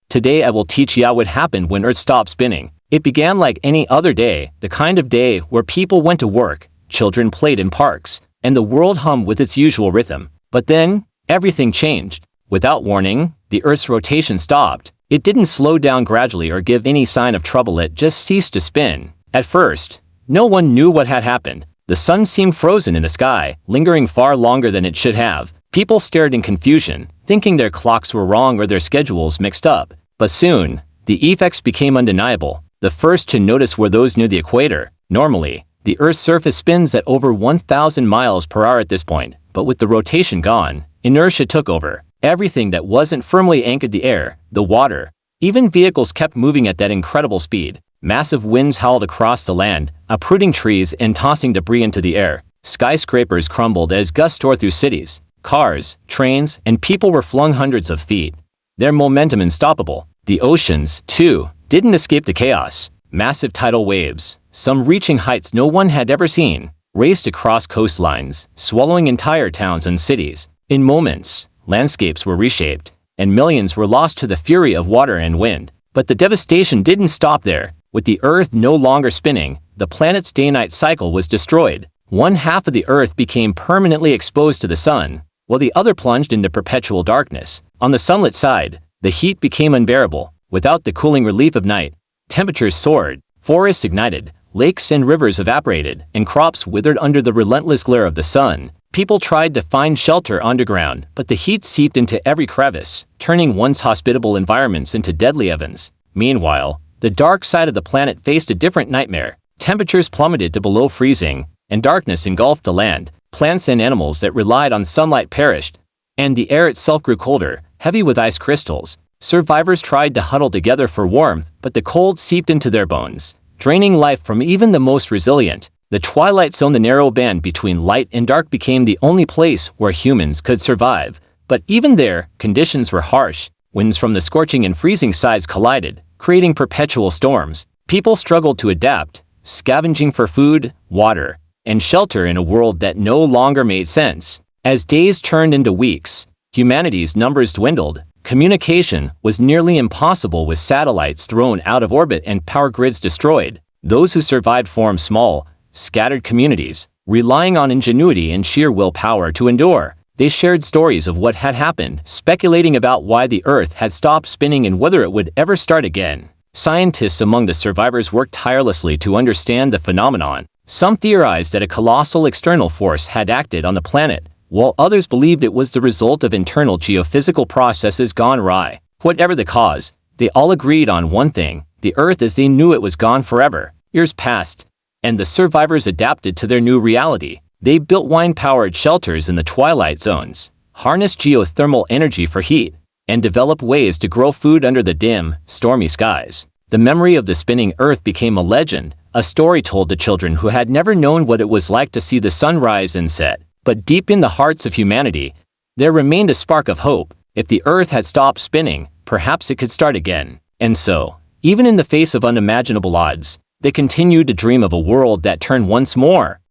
Today I will teach you what happened when Earth stopped spinning. It began like any other day, the kind of day where people went to work, children played in parks, and the world hummed with its usual rhythm. But then, everything changed. Without warning, the Earth's rotation stopped. It didn't slow down gradually or give any sign of trouble, it just ceased to spin. At first, no one knew what had happened. The sun seemed frozen in the sky, lingering far longer than it should have. People stared in confusion, thinking their clocks were wrong or their schedules mixed up. But soon, the effects became undeniable. The first to notice were those near the equator. Normally, the Earth's surface spins at over 1,000 miles per hour at this point, but with the rotation gone, inertia took over. Everything that wasn't firmly anchored, the air, the water, even vehicles, kept moving at that incredible speed. Massive winds howled across the land, uprooting trees and tossing debris into the air. Skyscrapers crumbled as gusts tore through cities. Cars, trains, and people were flung hundreds of feet, their momentum unstoppable. The oceans, too, didn't escape the chaos. Massive tidal waves, some reaching heights no one had ever seen, raced across coastlines, swallowing entire towns and cities. In moments, landscapes were reshaped, and millions were lost to the fury of water and wind. But the devastation didn't stop there. With the Earth no longer spinning, the planet's day-night cycle was destroyed. One half of the Earth became permanently exposed to the sun, while the other plunged into perpetual darkness. On the sunlit side, the heat became unbearable. Without the cooling relief of night, temperatures soared, forests ignited, lakes and rivers evaporated, and crops withered under the relentless glare of the sun. People tried to find shelter underground, but the heat seeped into every crevice, turning once hospitable environments into deadly ovens. Meanwhile, the dark side of the planet faced a different nightmare. Temperatures plummeted to below freezing, and darkness engulfed the land. Plants and animals that relied on sunlight perished, and the air itself grew colder, heavy with ice crystals. Survivors tried to huddle together for warmth, but the cold seeped into their bones, draining life from even the most resilient. The twilight zone, the narrow band between light and dark, became the only place where humans could survive. But even there, conditions were harsh. Winds from the scorching and freezing sides collided, creating perpetual storms. People struggled to adapt, scavenging for food, water, and shelter in a world that no longer made sense. As days turned into weeks, humanity's numbers dwindled. Communication was nearly impossible with satellites thrown out of orbit and power grids destroyed. Those who survived formed small, scattered communities, relying on ingenuity and sheer willpower to endure. They shared stories of what had happened, speculating about why the Earth had stopped spinning and whether it would ever start again. Scientists among the survivors worked tirelessly to understand the phenomenon. Some theorized that a colossal external force had acted on the planet, while others believed it was the result of internal geophysical processes gone awry. Whatever the cause, they all agreed on one thing: the Earth as they knew it was gone forever. Years passed, and the survivors adapted to their new reality. They built wine-powered shelters in the twilight zones, harnessed geothermal energy for heat, and developed ways to grow food under the dim, stormy skies. The memory of the spinning Earth became a legend, a story told to children who had never known what it was like to see the sun rise and set. But deep in the hearts of humanity, there remained a spark of hope. If the Earth had stopped spinning, perhaps it could start again. And so, even in the face of unimaginable odds, they continued to dream of a world that turned once more.